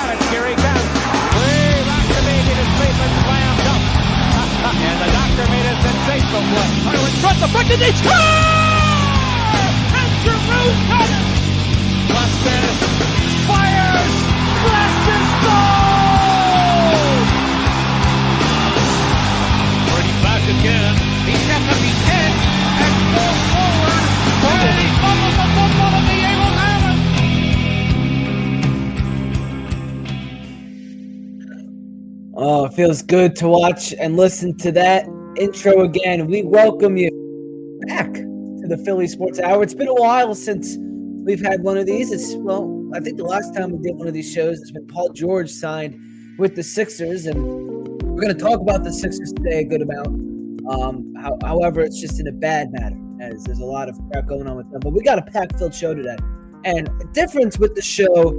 at it. Here he comes. Way back to me. It is safe and slammed up. And the doctor made a sensational play. Hunter in front. The front. Did they score? And Giroux got it. Goldstein fires. Blast and goal. Pretty back again. He steps up his head and falls forward. And he fumbles the football and the Eagles have it. Oh, it feels good to watch and listen to that intro again. We welcome you back to the Philly Sports Hour. It's been a while since we've had one of these. I think the last time we did one of these shows is when Paul George signed with the Sixers, and we're going to talk about the Sixers today a good amount. However, it's just in a bad manner, as there's a lot of crap going on with them. But we got a pack-filled show today. And the difference with the show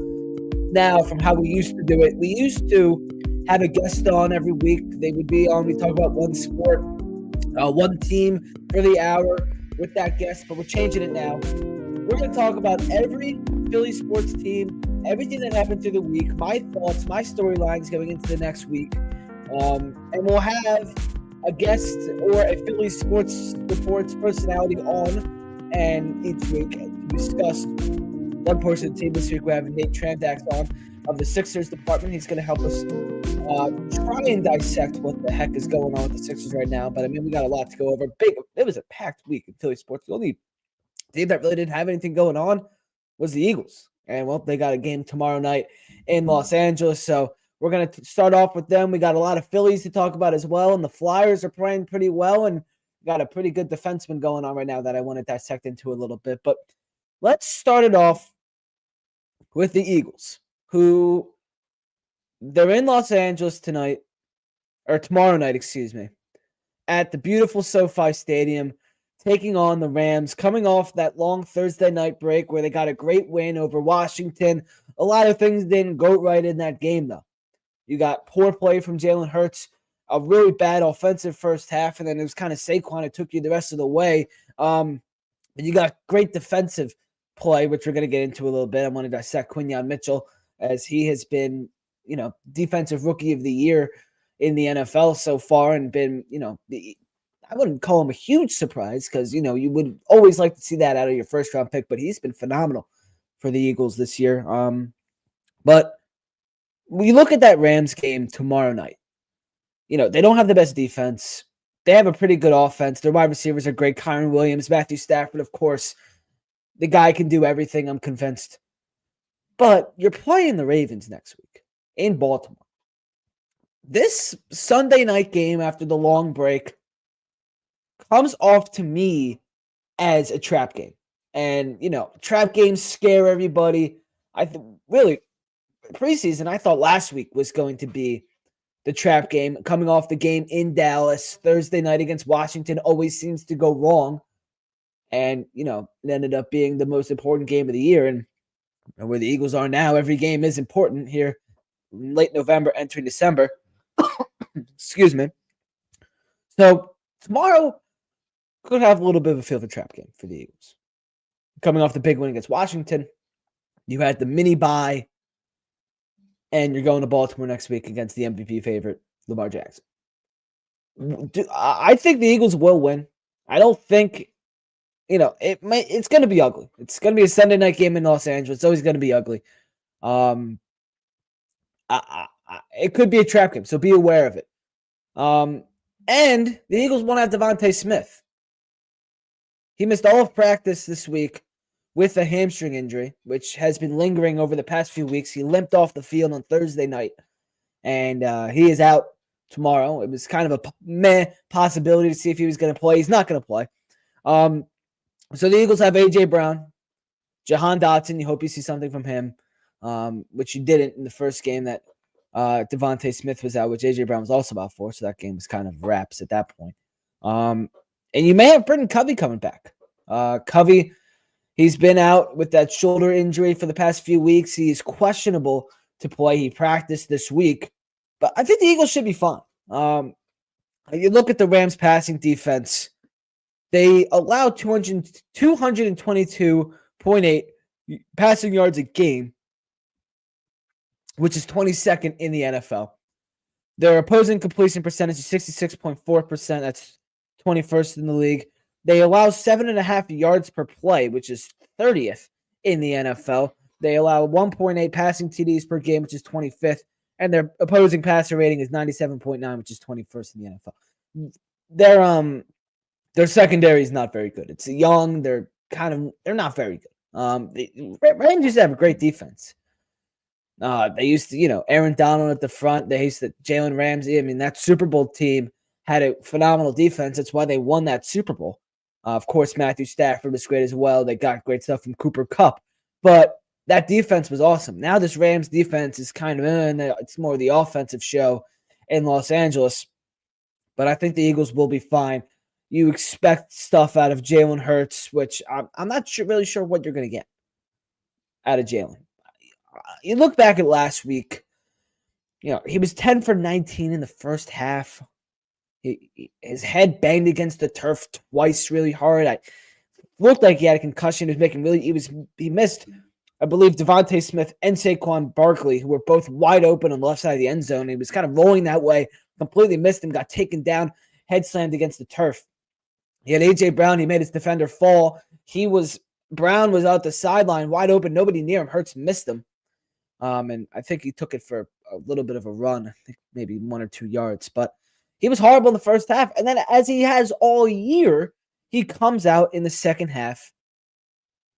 now from how we used to do it, we used to have a guest on every week. They would be on. We talk about one sport, one team for the hour with that guest, but we're changing it now. We're going to talk about every Philly sports team, everything that happened through the week, my thoughts, my storylines going into the next week. And we'll have a guest or a Philly sports reports personality on, and each week to discuss one portion of the team. This week we have Nate Tramdaks on of the Sixers department. He's going to help us try and dissect what the heck is going on with the Sixers right now. But I mean, we got a lot to go over. It was a packed week in Philly sports. The only team that really didn't have anything going on was the Eagles. And well, they got a game tomorrow night in Los Angeles. So we're going to start off with them. We got a lot of Phillies to talk about as well. And the Flyers are playing pretty well. And got a pretty good defenseman going on right now that I want to dissect into a little bit. But let's start it off with the Eagles, who they're in Los Angeles tomorrow night, at the beautiful SoFi Stadium, taking on the Rams, coming off that long Thursday night break where they got a great win over Washington. A lot of things didn't go right in that game, though. You got poor play from Jalen Hurts, a really bad offensive first half, and then it was kind of Saquon that took you the rest of the way. And you got great defensive play, which we're going to get into a little bit. I want to dissect Quinyon Mitchell, as he has been, defensive rookie of the year in the NFL so far, and been, I wouldn't call him a huge surprise because, you would always like to see that out of your first round pick, but he's been phenomenal for the Eagles this year. But when you look at that Rams game tomorrow night, they don't have the best defense. They have a pretty good offense. Their wide receivers are great. Kyron Williams, Matthew Stafford, of course. The guy can do everything, I'm convinced. But you're playing the Ravens next week in Baltimore. This Sunday night game after the long break comes off to me as a trap game. And, trap games scare everybody. Preseason, I thought last week was going to be the trap game. Coming off the game in Dallas, Thursday night against Washington always seems to go wrong. And, it ended up being the most important game of the year. And where the Eagles are now, every game is important here in late November, entering December. Excuse me. So tomorrow could have a little bit of a feel of a trap game for the Eagles. Coming off the big win against Washington, you had the mini bye, and you're going to Baltimore next week against the MVP favorite, Lamar Jackson. I think the Eagles will win. I don't think, it's going to be ugly. It's going to be a Sunday night game in Los Angeles. It's always going to be ugly. It could be a trap game, so be aware of it. And the Eagles won't have Devontae Smith. He missed all of practice this week with a hamstring injury, which has been lingering over the past few weeks. He limped off the field on Thursday night, and he is out tomorrow. It was kind of a possibility to see if he was going to play. He's not going to play. So the Eagles have A.J. Brown, Jahan Dotson. You hope you see something from him, which you didn't in the first game that Devontae Smith was out, which A.J. Brown was also out for, so that game was kind of wraps at that point. And you may have Britton Covey coming back. Covey, he's been out with that shoulder injury for the past few weeks. He is questionable to play. He practiced this week, but I think the Eagles should be fine. You look at the Rams' passing defense. They allowed 222.8 passing yards a game. which is 22nd in the NFL. Their opposing completion percentage is 66.4%. That's 21st in the league. They allow 7.5 yards per play, which is 30th in the NFL. They allow 1.8 passing TDs per game, which is 25th. And their opposing passer rating is 97.9, which is 21st in the NFL. Their secondary is not very good. It's young. They're not very good. The Rams used to have a great defense. They used to, Aaron Donald at the front. They used to Jalen Ramsey. I mean, that Super Bowl team had a phenomenal defense. That's why they won that Super Bowl. Of course, Matthew Stafford was great as well. They got great stuff from Cooper Kupp. But that defense was awesome. Now this Rams defense is kind of it's more of the offensive show in Los Angeles. But I think the Eagles will be fine. You expect stuff out of Jalen Hurts, which I'm not really sure what you're going to get out of Jalen. You look back at last week, he was 10 for 19 in the first half. His head banged against the turf twice really hard. I looked like he had a concussion. He missed, I believe, Devontae Smith and Saquon Barkley, who were both wide open on the left side of the end zone. He was kind of rolling that way, completely missed him, got taken down, head slammed against the turf. He had A.J. Brown. He made his defender fall. Brown was out the sideline, wide open, nobody near him. Hurts missed him. And I think he took it for a little bit of a run, I think maybe 1 or 2 yards. But he was horrible in the first half. And then as he has all year, he comes out in the second half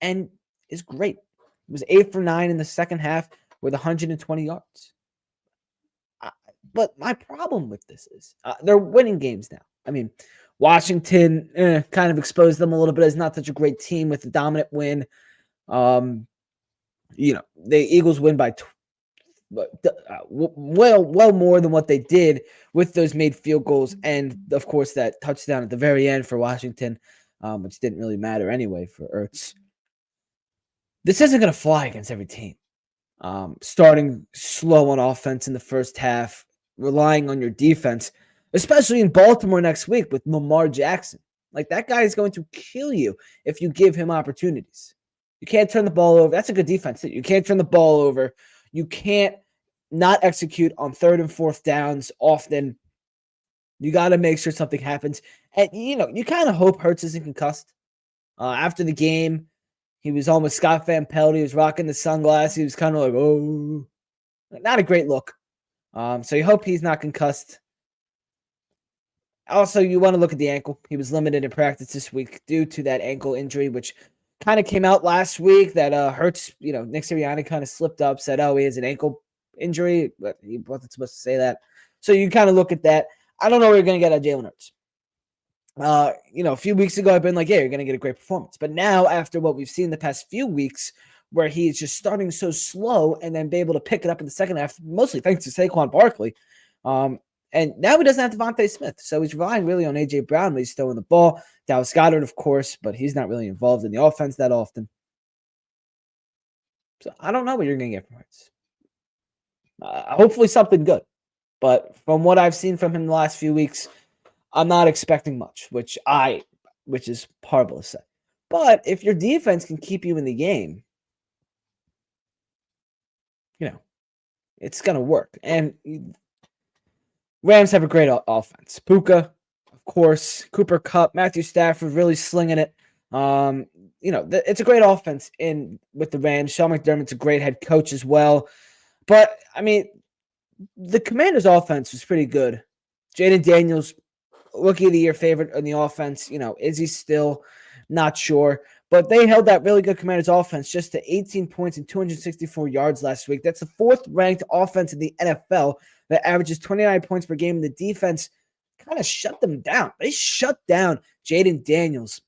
and is great. He was 8 for 9 in the second half with 120 yards. But my problem with this is they're winning games now. I mean, Washington kind of exposed them a little bit as not such a great team with a dominant win. The Eagles win by well more than what they did with those made field goals and, of course, that touchdown at the very end for Washington, which didn't really matter anyway for Ertz. This isn't going to fly against every team. Starting slow on offense in the first half, relying on your defense, especially in Baltimore next week with Lamar Jackson. Like, that guy is going to kill you if you give him opportunities. You can't turn the ball over. That's a good defense. You can't turn the ball over. You can't not execute on 3rd and 4th downs often. You got to make sure something happens. And, you kind of hope Hurts isn't concussed. After the game, he was on with Scott Van Pelt. He was rocking the sunglasses. He was kind of like, oh, not a great look. So you hope he's not concussed. Also, you want to look at the ankle. He was limited in practice this week due to that ankle injury, which kind of came out last week that Hurts, Nick Sirianni kind of slipped up, said, oh, he has an ankle injury, but he wasn't supposed to say that. So you kind of look at that. I don't know what you're going to get out of Jalen Hurts. A few weeks ago, I've been like, yeah, you're going to get a great performance. But now, after what we've seen the past few weeks, where he's just starting so slow and then be able to pick it up in the second half, mostly thanks to Saquon Barkley. And now he doesn't have Devontae Smith. So he's relying really on A.J. Brown, but he's throwing the ball. Dallas Goedert, of course, but he's not really involved in the offense that often. So I don't know what you're going to get from Hurts. Hopefully something good. But from what I've seen from him the last few weeks, I'm not expecting much, which is horrible to say. But if your defense can keep you in the game, it's going to work. And Rams have a great offense. Puka, of course, Cooper Kupp, Matthew Stafford really slinging it. It's a great offense with the Rams. Sean McDermott's a great head coach as well. But, I mean, the Commanders' offense was pretty good. Jaden Daniels, Rookie of the Year favorite on the offense. Is he still? Not sure. But they held that really good Commanders offense just to 18 points and 264 yards last week. That's the 4th-ranked offense in the NFL that averages 29 points per game. The defense kind of shut them down. They shut down Jaden Daniels.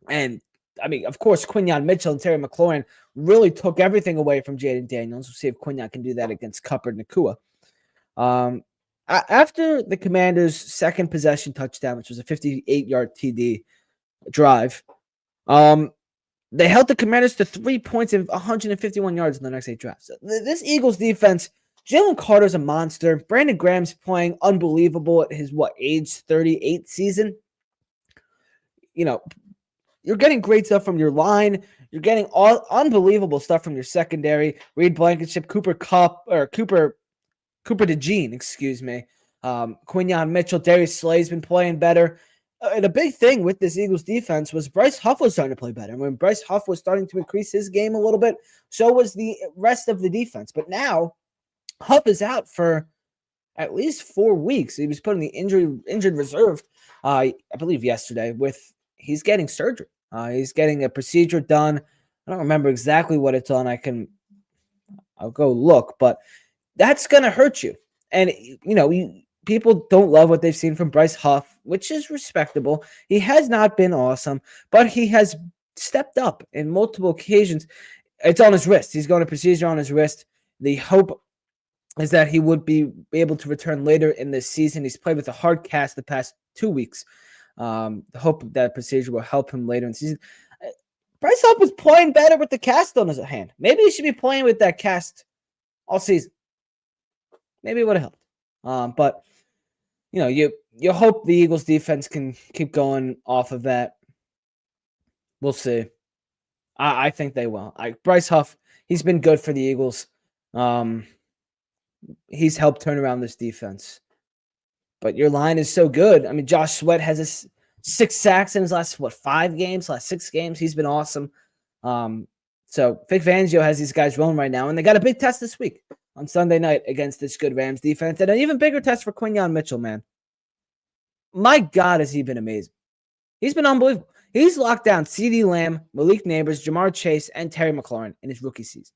And, I mean, of course, Quinyon Mitchell and Terry McLaurin really took everything away from Jaden Daniels. We'll see if Quinyon can do that against Kupp or Nakua. After the Commanders' second possession touchdown, which was a 58-yard TD drive, they held the Commanders to 3 points and 151 yards in the next 8 drives. So this Eagles defense, Jalen Carter's a monster. Brandon Graham's playing unbelievable at his, age 38 season. you're getting great stuff from your line. You're getting all unbelievable stuff from your secondary. Reed Blankenship, Cooper DeJean, excuse me. Quinyon Mitchell, Darius Slay's been playing better. And a big thing with this Eagles defense was Bryce Huff was starting to play better. And when Bryce Huff was starting to increase his game a little bit, so was the rest of the defense. But now Huff is out for at least 4 weeks. He was put in the injured reserve, I believe yesterday. He's getting surgery. He's getting a procedure done. I don't remember exactly what it's on. I'll go look, but that's gonna hurt you. And people don't love what they've seen from Bryce Huff, which is respectable. He has not been awesome, but he has stepped up in multiple occasions. It's on his wrist. He's going to procedure on his wrist. The hope is that he would be able to return later in this season. He's played with a hard cast the past 2 weeks. The hope that procedure will help him later in the season. Bryce Huff was playing better with the cast on his hand. Maybe he should be playing with that cast all season. Maybe it would have helped. But you hope the Eagles defense can keep going off of that. We'll see. I think they will. Bryce Huff, he's been good for the Eagles. He's helped turn around this defense. But your line is so good. I mean, Josh Sweat has 6 sacks in his last 6 games. He's been awesome. So Vic Fangio has these guys rolling right now, and they got a big test this week on Sunday night against this good Rams defense, and an even bigger test for Quinyon Mitchell, man. My God, has he been amazing. He's been unbelievable. He's locked down CeeDee Lamb, Malik Neighbors, Jamar Chase, and Terry McLaurin in his rookie season.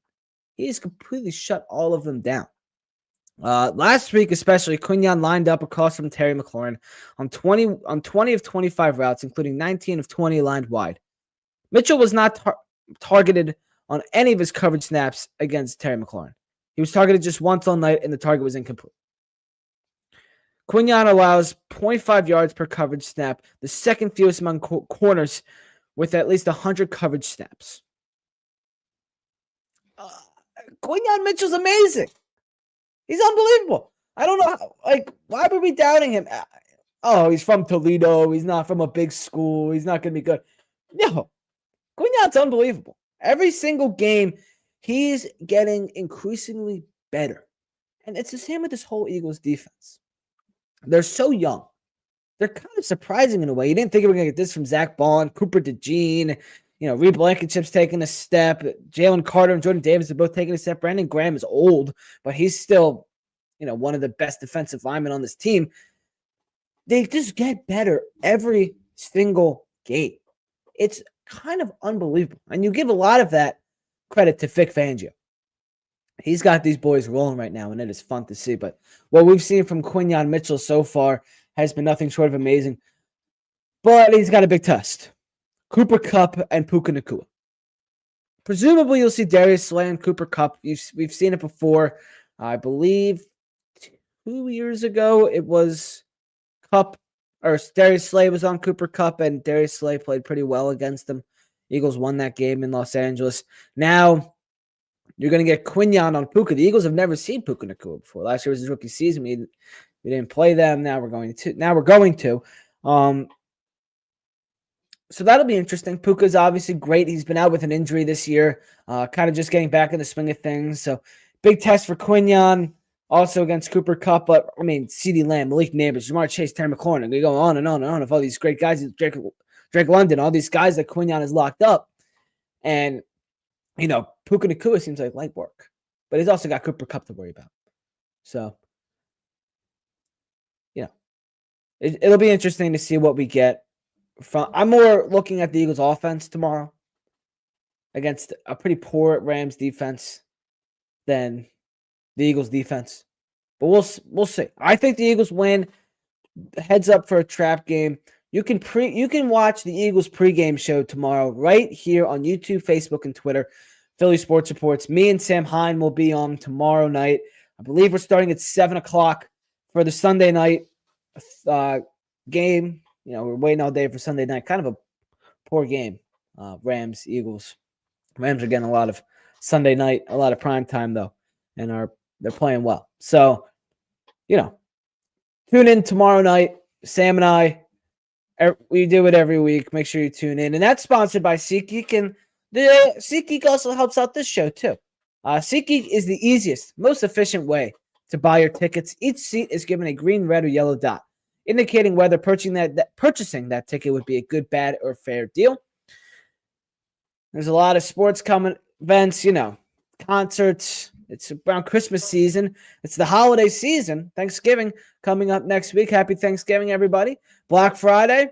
He has completely shut all of them down. Last week, especially, Quinyon lined up across from Terry McLaurin on 20 of 25 routes, including 19 of 20 lined wide. Mitchell was not targeted on any of his coverage snaps against Terry McLaurin. He was targeted just once all night, and the target was incomplete. Quinyon allows 0.5 yards per coverage snap, the second fewest among corners with at least 100 coverage snaps. Quinyon Mitchell's amazing. He's unbelievable. I don't know why were we doubting him? Oh, he's from Toledo. He's not from a big school. He's not going to be good. No, Quinyon's unbelievable. Every single game, he's getting increasingly better. And it's the same with this whole Eagles defense. They're so young. They're kind of surprising in a way. You didn't think we were going to get this from Zack Wheeler, Cooper DeJean, Reed Blankenship's taking a step. Jalen Carter and Jordan Davis are both taking a step. Brandon Graham is old, but he's still, one of the best defensive linemen on this team. They just get better every single game. It's kind of unbelievable. And you give a lot of that credit to Vic Fangio. He's got these boys rolling right now, and it is fun to see. But what we've seen from Quinyon Mitchell so far has been nothing short of amazing. But he's got a big test. Cooper Kupp and Puka Nacua. Presumably, you'll see Darius Slay and Cooper Kupp. We've seen it before. I believe 2 years ago, it was Darius Slay was on Cooper Kupp, and Darius Slay played pretty well against them. Eagles won that game in Los Angeles. Now, you're going to get Quinyon on Puka. The Eagles have never seen Puka Nacua before. Last year was his rookie season. We didn't play them. Now we're going to. So that'll be interesting. Puka's obviously great. He's been out with an injury this year, kind of just getting back in the swing of things. So big test for Quinyon, also against Cooper Kupp. But, CeeDee Lamb, Malik Neighbors, Jamar Chase, Terry McLaurin. They go on and on and on of all these great guys. Drake London, all these guys that Quinyon has locked up. And, Puka Nacua seems like light work. But he's also got Cooper Kupp to worry about. So, it'll be interesting to see what we get. I'm more looking at the Eagles offense tomorrow against a pretty poor Rams defense than the Eagles defense. But we'll see. I think the Eagles win. Heads up for a trap game. You can watch the Eagles pregame show tomorrow right here on YouTube, Facebook, and Twitter. Philly Sports Reports. Me and Sam Hine will be on tomorrow night. I believe we're starting at 7 o'clock for the Sunday night game. We're waiting all day for Sunday night. Kind of a poor game. Rams, Eagles. Rams are getting a lot of Sunday night, a lot of prime time, though. And they're playing well. So, tune in tomorrow night. Sam and I We do it every week. Make sure you tune in. And that's sponsored by SeatGeek. And the SeatGeek also helps out this show, too. SeatGeek is the easiest, most efficient way to buy your tickets. Each seat is given a green, red, or yellow dot, indicating whether purchasing that ticket would be a good, bad, or fair deal. There's a lot of sports events, concerts. It's around Christmas season. It's the holiday season. Thanksgiving coming up next week. Happy Thanksgiving, everybody. Black Friday.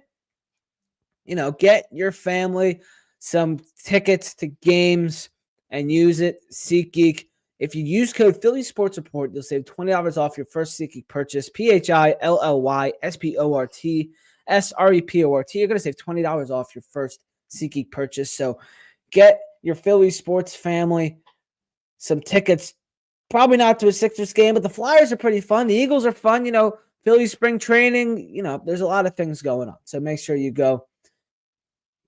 Get your family some tickets to games and use it. SeatGeek. If you use code Philly Sports Report, you'll save $20 off your first SeatGeek purchase. PHILLYSPORTSREPORT. You're going to save $20 off your first SeatGeek purchase. So get your Philly sports family some tickets. Probably not to a Sixers game, but the Flyers are pretty fun. The Eagles are fun. Philly spring training. There's a lot of things going on. So make sure you go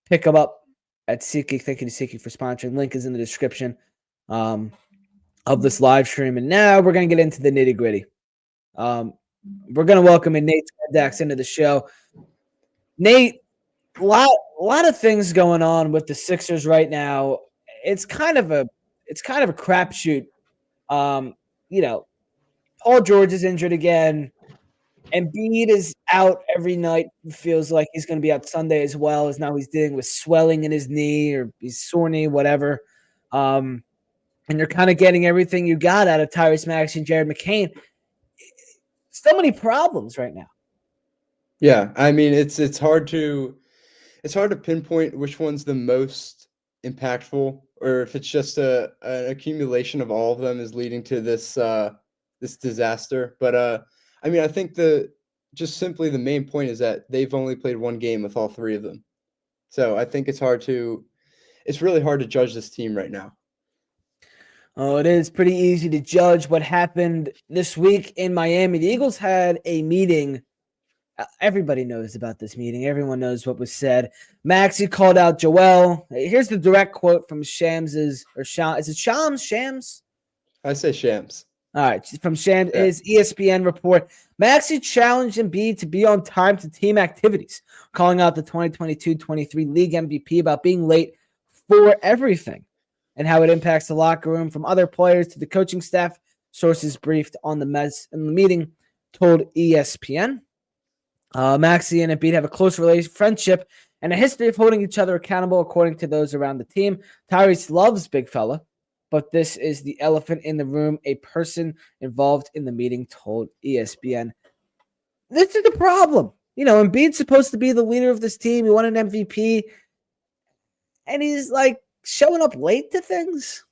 pick them up at SeatGeek. Thank you to SeatGeek for sponsoring. Link is in the description of this live stream. And now we're going to get into the nitty gritty. We're going to welcome in Nate Tramdaks into the show. Nate, a lot of things going on with the Sixers right now. It's kind of a crapshoot. Paul George is injured again. Embiid is out every night. It feels like he's going to be out Sunday as well, as now he's dealing with swelling in his knee or his sore knee, whatever. And you're kind of getting everything you got out of Tyrese Maxey and Jared McCain. So many problems right now. Yeah, I mean it's hard to pinpoint which one's the most impactful, or if it's just an accumulation of all of them is leading to this disaster. But I mean, I think just simply the main point is that they've only played one game with all three of them. So I think it's really hard to judge this team right now. Oh, it is pretty easy to judge what happened this week in Miami. The Eagles had a meeting. Everybody knows about this meeting. Everyone knows what was said. Maxey called out Joel. Here's the direct quote from Shams. Is it Shams? Shams? I say Shams. All right. From Shams, his ESPN report. Maxey challenged Embiid to be on time to team activities, calling out the 2022-23 league MVP about being late for everything and how it impacts the locker room from other players to the coaching staff. Sources briefed on the meeting told ESPN. Maxey and Embiid have a close friendship and a history of holding each other accountable, according to those around the team. Tyrese loves big fella, but this is the elephant in the room, a person involved in the meeting told ESPN. This is the problem. Embiid's supposed to be the leader of this team. He won an MVP, and he's like showing up late to things.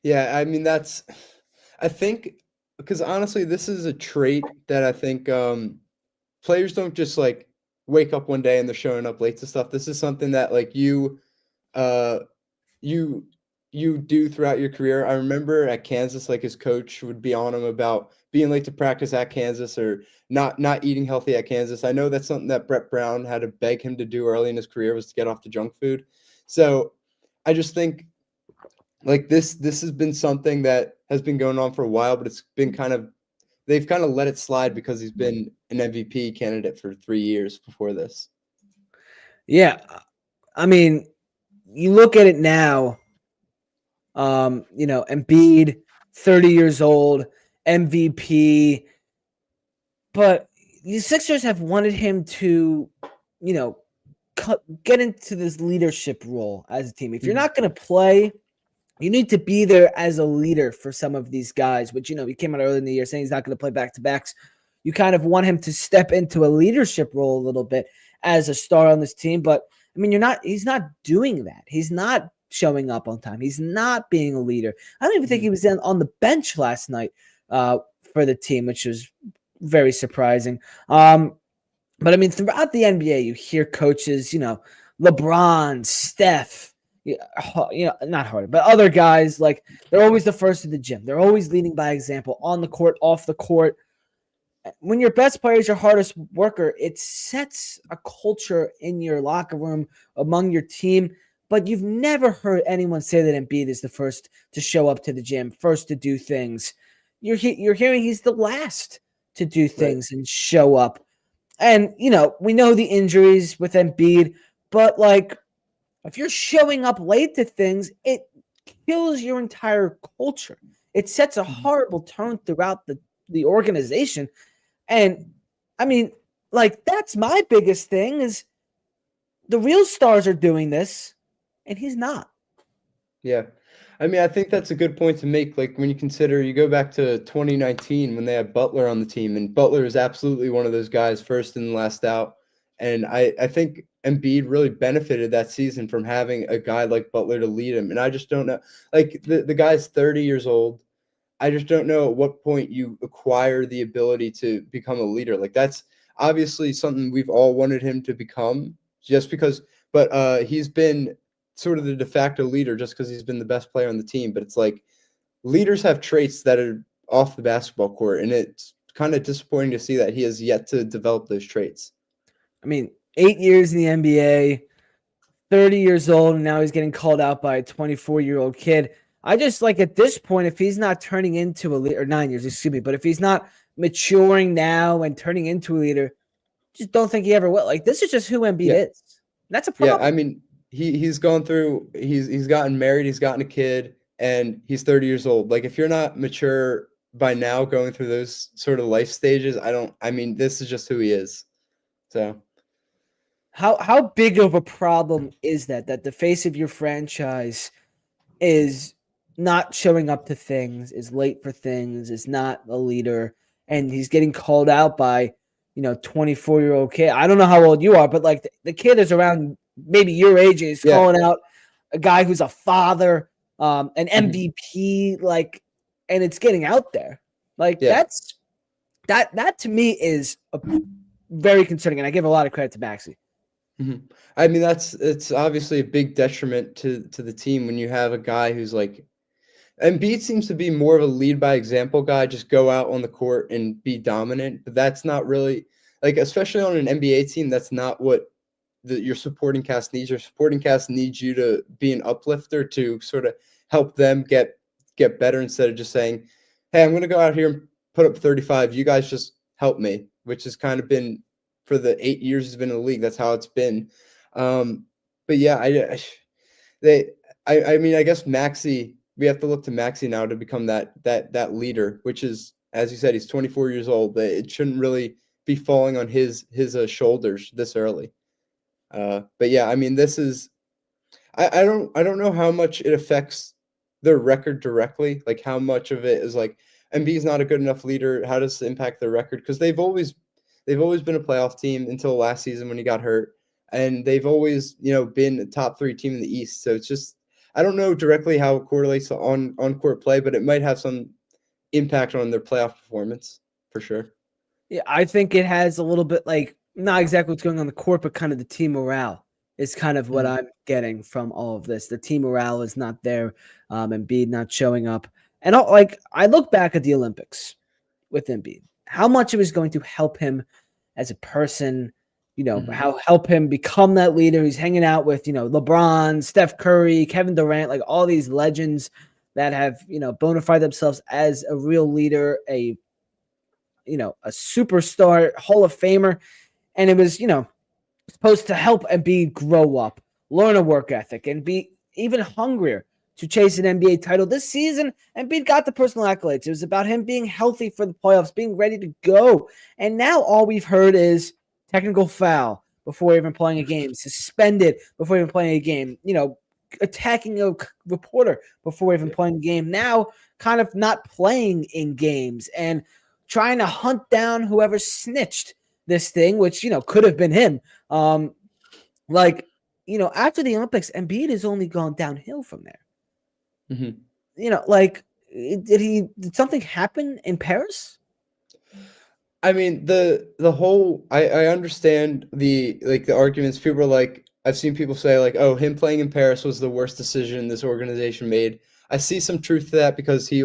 Yeah, I mean, I think, because honestly, this is a trait that I think players don't just like wake up one day and they're showing up late to stuff. This is something that like you do throughout your career. I remember at Kansas, like his coach would be on him about being late to practice at Kansas or not eating healthy at Kansas. I know that's something that Brett Brown had to beg him to do early in his career, was to get off the junk food. So I just think like this has been something that has been going on for a while, but it's been they've kind of let it slide because he's been an MVP candidate for 3 years before this. Yeah. I mean, you look at it now, Embiid, 30 years old, MVP, but the Sixers have wanted him to, get into this leadership role as a team. If you're not going to play, you need to be there as a leader for some of these guys, which, he came out early in the year saying he's not going to play back-to-backs. You kind of want him to step into a leadership role a little bit as a star on this team. But, I mean, he's not doing that. He's not showing up on time. He's not being a leader. I don't even think he was on the bench last night for the team, which was very surprising. But, I mean, throughout the NBA, you hear coaches, LeBron, Steph, not Harden, but other guys, like they're always the first to the gym. They're always leading by example on the court, off the court. When your best player is your hardest worker, it sets a culture in your locker room among your team. But you've never heard anyone say that Embiid is the first to show up to the gym, first to do things. You're hearing he's the last to do things and show up. And, we know the injuries with Embiid, but like, if you're showing up late to things, it kills your entire culture. It sets a horrible tone throughout the organization. And I mean, like, that's my biggest thing is the real stars are doing this and he's not. Yeah. I mean, I think that's a good point to make. Like when you consider you go back to 2019 when they had Butler on the team, and Butler is absolutely one of those guys, first and last out. And I think Embiid really benefited that season from having a guy like Butler to lead him. And I just don't know. Like the guy's 30 years old. I just don't know at what point you acquire the ability to become a leader. Like that's obviously something we've all wanted him to become just because, but he's been sort of the de facto leader just because he's been the best player on the team. But it's like leaders have traits that are off the basketball court, and it's kind of disappointing to see that he has yet to develop those traits. I mean, 8 years in the NBA, 30 years old, and now he's getting called out by a 24-year-old kid. I just like at this point, if he's not turning into a leader, or 9 years, excuse me, but if he's not maturing now and turning into a leader, just don't think he ever will. Like this is just who Embiid is. That's a problem. Yeah, I mean, he's gone through. He's gotten married. He's gotten a kid, and he's 30 years old. Like if you're not mature by now, going through those sort of life stages, I mean, this is just who he is. So. How big of a problem is that the face of your franchise is not showing up to things, is late for things, is not a leader, and he's getting called out by, 24-year-old kid. I don't know how old you are, but like the kid is around maybe your age and he's calling out a guy who's a father, an MVP, like, and it's getting out there. Like that to me is very concerning, and I give a lot of credit to Maxey. I mean, it's obviously a big detriment to the team when you have a guy who's like, Embiid seems to be more of a lead by example guy, just go out on the court and be dominant. But that's not really like, especially on an NBA team, that's not what your supporting cast needs. Your supporting cast needs you to be an uplifter to sort of help them get better instead of just saying, hey, I'm going to go out here and put up 35. You guys just help me, which has kind of been for the 8 years he's been in the league. That's how it's been. But yeah, I mean, I guess Maxey, we have to look to Maxey now to become that leader, which is, as you said, he's 24 years old. But it shouldn't really be falling on his shoulders this early. But yeah, I mean, this is, I don't know how much it affects their record directly. Like how much of it is like Embiid's not a good enough leader. How does it impact their record? Because they've always been a playoff team until last season when he got hurt. And they've always, been a top 3 team in the East. So it's just, I don't know directly how it correlates to on-court play, but it might have some impact on their playoff performance for sure. Yeah, I think it has a little bit like, not exactly what's going on the court, but kind of the team morale is kind of what I'm getting from all of this. The team morale is not there, Embiid not showing up. And I look back at the Olympics with Embiid, how much it was going to help him as a person, how help him become that leader. He's hanging out with, LeBron, Steph Curry, Kevin Durant, like all these legends that have, bona fide themselves as a real leader, a superstar, Hall of Famer. And it was, supposed to help Embiid grow up, learn a work ethic, and be even hungrier to chase an NBA title. This season, Embiid got the personal accolades. It was about him being healthy for the playoffs, being ready to go. And now all we've heard is technical foul before even playing a game, suspended before even playing a game, attacking a reporter before even playing a game. Now kind of not playing in games and trying to hunt down whoever snitched this thing, which, could have been him. After the Olympics, Embiid has only gone downhill from there. Did something happen in Paris? I mean, the whole, I understand the arguments. People are like, I've seen people say like, oh, him playing in Paris was the worst decision this organization made. I see some truth to that because he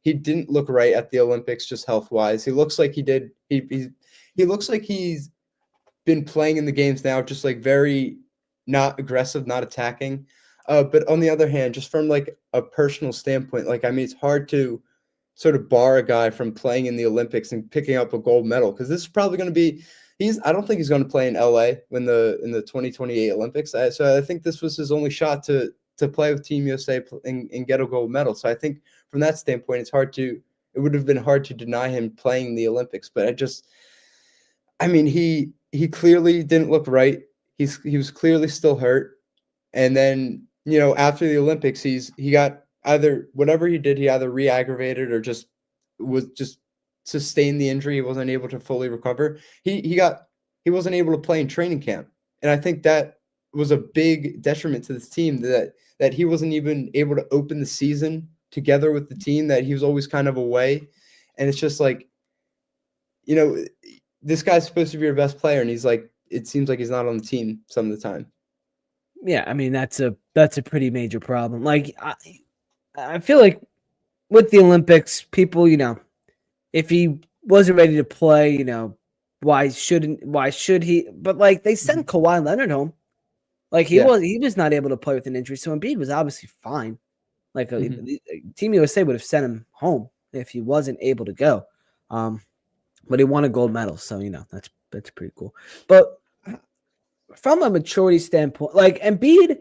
didn't look right at the Olympics, just health wise. He looks like he did. He looks like he's been playing in the games now, just like very not aggressive, not attacking. But on the other hand, just from like a personal standpoint, like, I mean, it's hard to sort of bar a guy from playing in the Olympics and picking up a gold medal because this is probably going to be, I don't think he's going to play in LA in the 2028 Olympics. So I think this was his only shot to play with Team USA and get a gold medal. So I think from that standpoint, it would have been hard to deny him playing the Olympics. But he clearly didn't look right. He was clearly still hurt. And then, after the Olympics, he got either whatever he did, he either re-aggravated or just sustained the injury. He wasn't able to fully recover. He wasn't able to play in training camp. And I think that was a big detriment to this team that he wasn't even able to open the season together with the team, that he was always kind of away. And it's just like, this guy's supposed to be your best player, and it seems like he's not on the team some of the time. Yeah, I mean, that's a pretty major problem. Like, I feel like with the Olympics, people, if he wasn't ready to play, why should he? But like, they sent Kawhi Leonard home. Like, he was not able to play with an injury, so Embiid was obviously fine. Like, Team USA would have sent him home if he wasn't able to go. But he won a gold medal, so that's pretty cool. But from a maturity standpoint, like Embiid,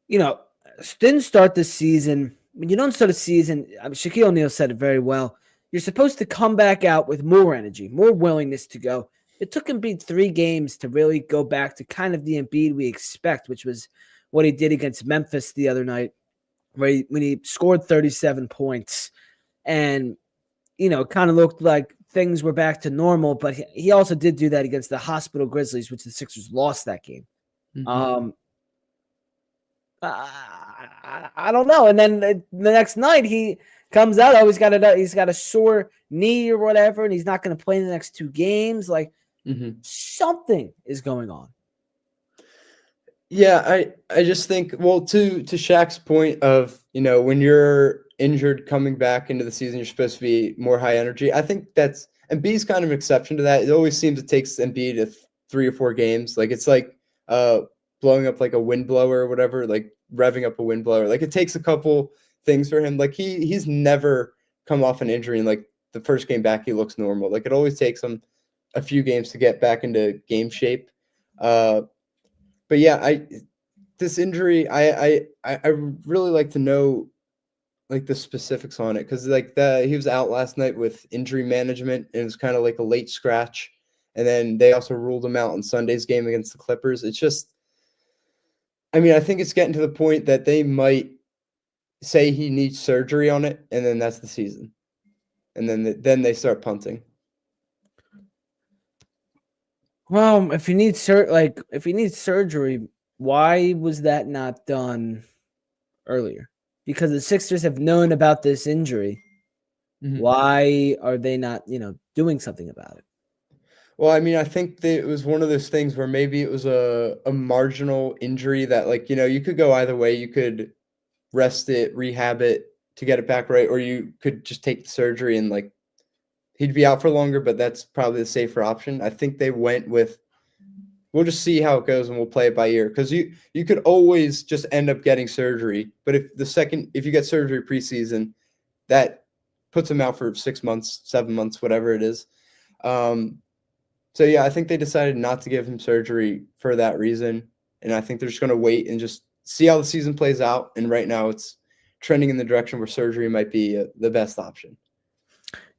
didn't start the season. When you don't start a season, Shaquille O'Neal said it very well. You're supposed to come back out with more energy, more willingness to go. It took Embiid 3 games to really go back to kind of the Embiid we expect, which was what he did against Memphis the other night, when he scored 37 points and, kind of looked like things were back to normal. But he also did do that against the Hospital Grizzlies, which the Sixers lost that game. I don't know. And then the next night he comes out. He's got a sore knee or whatever, and he's not going to play in the next 2 games. Like something is going on. Yeah, I just think, well, to Shaq's point of, when you're injured coming back into the season, you're supposed to be more high energy. I think Embiid's kind of an exception to that. It always seems it takes Embiid 3 or 4 games. Like, it's like blowing up like a wind blower or whatever, like revving up a wind blower. Like, it takes a couple things for him. Like, he's never come off an injury and like the first game back he looks normal. Like, it always takes him a few games to get back into game shape. But yeah, this injury, I really like to know like the specifics on it, because like he was out last night with injury management, and it was kind of like a late scratch, and then they also ruled him out in Sunday's game against the Clippers. It's just, I think it's getting to the point that they might say he needs surgery on it, and then that's the season, and then they start punting. Well, if he needs surgery, why was that not done earlier? Because the Sixers have known about this injury. Why are they not, doing something about it? Well, I think that it was one of those things where maybe it was a marginal injury that, like, you could go either way. You could rest it, rehab it to get it back right, or you could just take the surgery and like he'd be out for longer, but that's probably the safer option. I think they went with, we'll just see how it goes and we'll play it by ear, because you could always just end up getting surgery. But if you get surgery preseason, that puts him out for 6 months, 7 months, whatever it is. So yeah, I think they decided not to give him surgery for that reason. And I think they're just going to wait and just see how the season plays out. And right now it's trending in the direction where surgery might be the best option.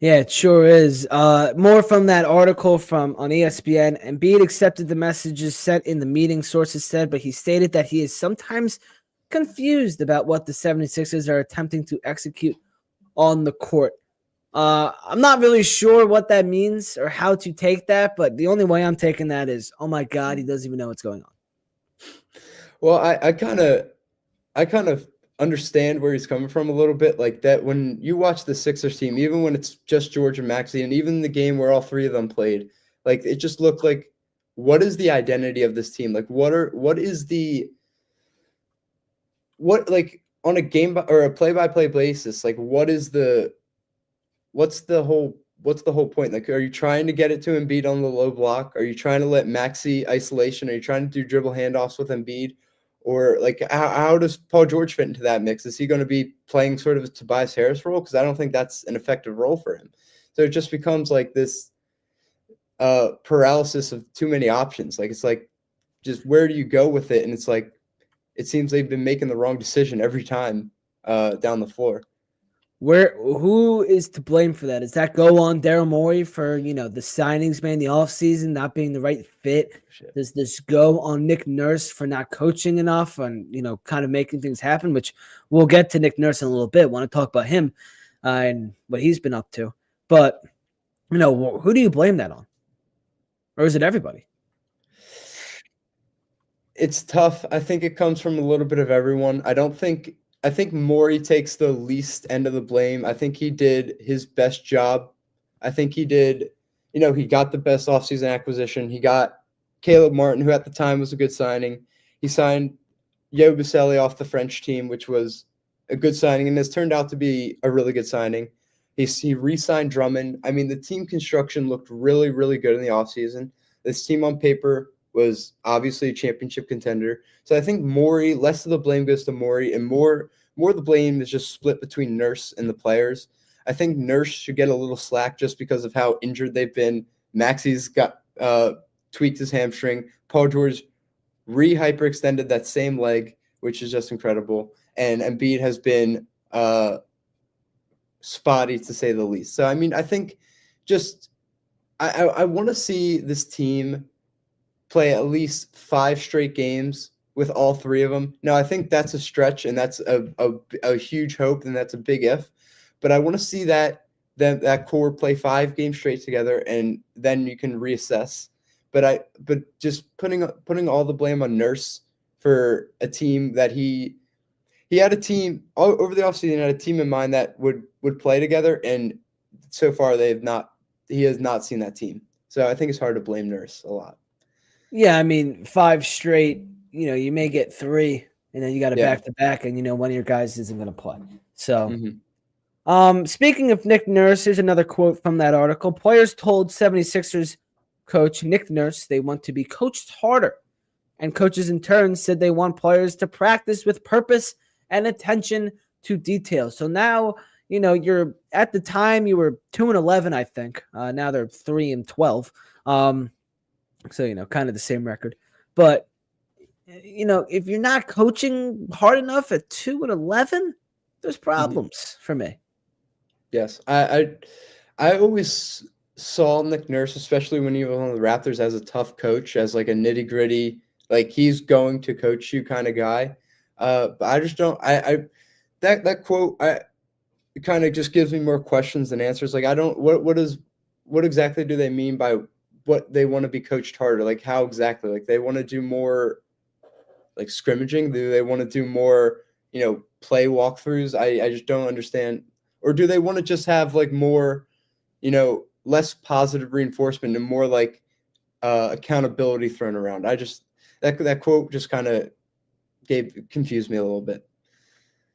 Yeah, it sure is. More from that article on ESPN. Embiid accepted the messages sent in the meeting, sources said, but he stated that he is sometimes confused about what the 76ers are attempting to execute on the court. I'm not really sure what that means or how to take that, but the only way I'm taking that is, oh my God, he doesn't even know what's going on. Well, I kind of understand where he's coming from a little bit, like that when you watch the Sixers team, even when it's just George and Maxey, and even the game where all 3 of them played, like it just looked like, what is the identity of this team? Like what on a game or a play-by-play basis, like what's the whole point? Like, are you trying to get it to Embiid on the low block? Are you trying to let Maxey isolation? Are you trying to do dribble handoffs with Embiid? Or like, how does Paul George fit into that mix? Is he going to be playing sort of a Tobias Harris role? Because I don't think that's an effective role for him. So it just becomes like this paralysis of too many options. Like, it's like, just where do you go with it? And it's like, it seems they've been making the wrong decision every time down the floor. Who is to blame for that? Does that go on Daryl Morey for, the signings, man, the offseason not being the right fit? Shit. Does this go on Nick Nurse for not coaching enough and, kind of making things happen, which we'll get to Nick Nurse in a little bit. Want to talk about him and what he's been up to. But, who do you blame that on? Or is it everybody? It's tough. I think it comes from a little bit of everyone. I think Morey takes the least end of the blame. I think he did his best job. I think he did, he got the best offseason acquisition. He got Caleb Martin, who at the time was a good signing. He signed Yo Baselli off the French team, which was a good signing, and has turned out to be a really good signing. He re-signed Drummond. I mean, the team construction looked really, really good in the offseason. This team on paper was obviously a championship contender. So I think Morey, less of the blame goes to Morey, and more of the blame is just split between Nurse and the players. I think Nurse should get a little slack just because of how injured they've been. Maxi's got tweaked his hamstring. Paul George hyperextended that same leg, which is just incredible. And Embiid has been spotty, to say the least. So, I mean, I think just I want to see this team play at least 5 straight games with all 3 of them. Now, I think that's a stretch, and that's a huge hope, and that's a big if. But I want to see that core play 5 games straight together, and then you can reassess. But just putting all the blame on Nurse for a team that he had a team over the offseason, had a team in mind that would play together, and so far he has not seen that team. So I think it's hard to blame Nurse a lot. Yeah, I mean, 5 straight, you may get 3, and then you got a back-to-back, and, one of your guys isn't going to play. So, speaking of Nick Nurse, here's another quote from that article. Players told 76ers coach Nick Nurse they want to be coached harder, and coaches in turn said they want players to practice with purpose and attention to detail. So now, you're at the time you were 2-11, I think. Now they're 3-12. So, kind of the same record. But, if you're not coaching hard enough at 2-11, there's problems for me. Yes. I always saw Nick Nurse, especially when he was on the Raptors, as a tough coach, as like a nitty-gritty, like he's going to coach you kind of guy. But I just don't that quote it kind of just gives me more questions than answers. Like, I don't what exactly do they mean by what they want to be coached harder? Like, how exactly? Like, they want to do more like scrimmaging? Do they want to do more, play walkthroughs? I just don't understand. Or do they want to just have like more, less positive reinforcement and more like accountability thrown around? That quote just kind of confused me a little bit.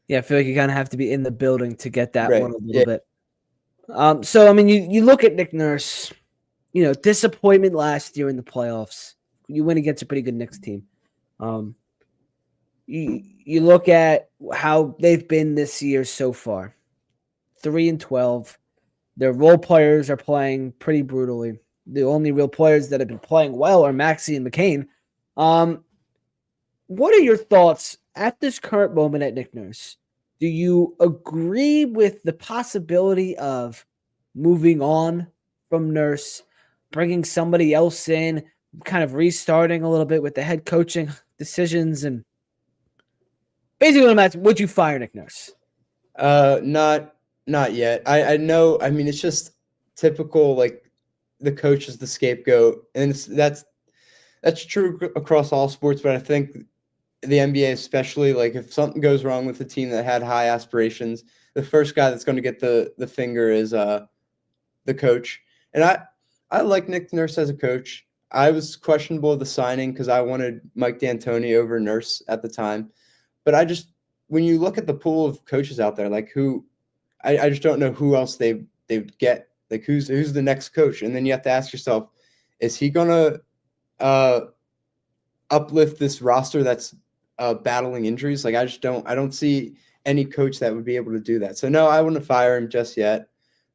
Yeah, I feel like you kind of have to be in the building to get that Right. one a little bit. So, I mean, you look at Nick Nurse, disappointment last year in the playoffs. You win against a pretty good Knicks team. You look at how they've been this year so far. 3-12. Their role players are playing pretty brutally. The only real players that have been playing well are Maxey and McCain. What are your thoughts at this current moment at Nick Nurse? Do you agree with the possibility of moving on from Nurse, bringing somebody else in, kind of restarting a little bit with the head coaching decisions? And basically what I'm asking, would you fire Nick Nurse? Not yet. I know. I mean, it's just typical. Like, the coach is the scapegoat, and that's true across all sports. But I think the NBA especially, like, if something goes wrong with a team that had high aspirations, the first guy that's going to get the finger is the coach. And I like Nick Nurse as a coach. I was questionable of the signing because I wanted Mike D'Antoni over Nurse at the time. But when you look at the pool of coaches out there, like I just don't know who else they get. Like, who's the next coach? And then you have to ask yourself, is he gonna uplift this roster that's battling injuries? Like, I don't see any coach that would be able to do that. So no, I wouldn't fire him just yet.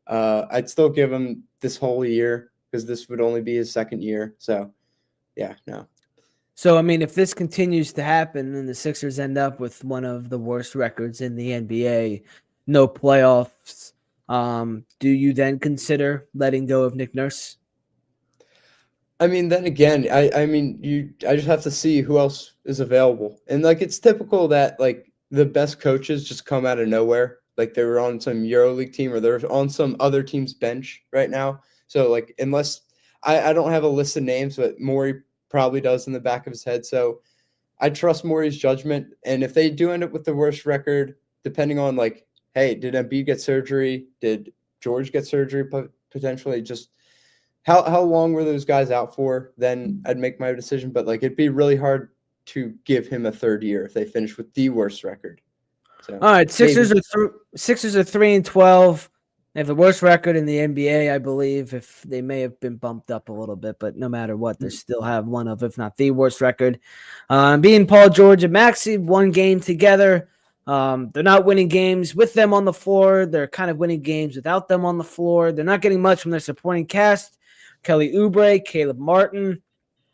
I'd still give him this whole year because this would only be his second year. So, yeah, no. So, I mean, if this continues to happen and the Sixers end up with one of the worst records in the NBA, no playoffs, do you then consider letting go of Nick Nurse? I mean, then again, I just have to see who else is available. And like it's typical that like the best coaches just come out of nowhere. Like they were on some EuroLeague team or they're on some other team's bench right now. So like unless I don't have a list of names, but Morey probably does in the back of his head. So I trust Morey's judgment. And if they do end up with the worst record, depending on like, hey, did Embiid get surgery? Did George get surgery potentially? Just how long were those guys out for? Then I'd make my decision. But like it'd be really hard to give him a third year if they finish with the worst record. So, all right, Sixers are 3-12. They have the worst record in the NBA, I believe. If they may have been bumped up a little bit, but no matter what, they still have one of, if not the worst record. Being Paul George and Maxey, one game together. They're not winning games with them on the floor. They're kind of winning games without them on the floor. They're not getting much from their supporting cast. Kelly Oubre, Caleb Martin,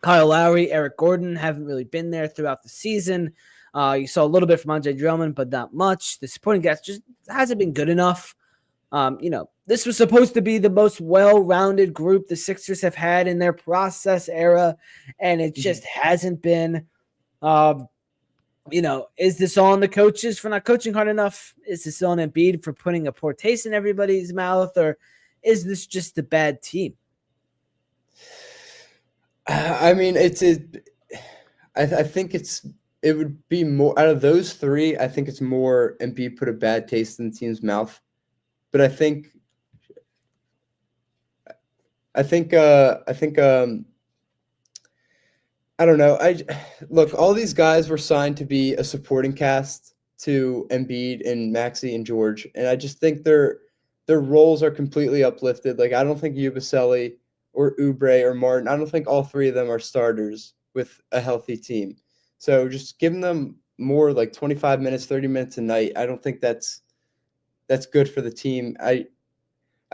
Kyle Lowry, Eric Gordon haven't really been there throughout the season. You saw a little bit from Andre Drummond, but not much. The supporting cast just hasn't been good enough. This was supposed to be the most well-rounded group the Sixers have had in their process era, and it just hasn't been. Is this on the coaches for not coaching hard enough? Is this on Embiid for putting a poor taste in everybody's mouth, or is this just a bad team? I mean, I think it would be more out of those three. I think it's more Embiid put a bad taste in the team's mouth, but I think I don't know. Look, all these guys were signed to be a supporting cast to Embiid and Maxey and George, and I just think their roles are completely uplifted. Like I don't think Yabusele or Oubre or Martin, I don't think all three of them are starters with a healthy team. So just giving them more like 25 minutes, 30 minutes a night, I don't think that's good for the team. I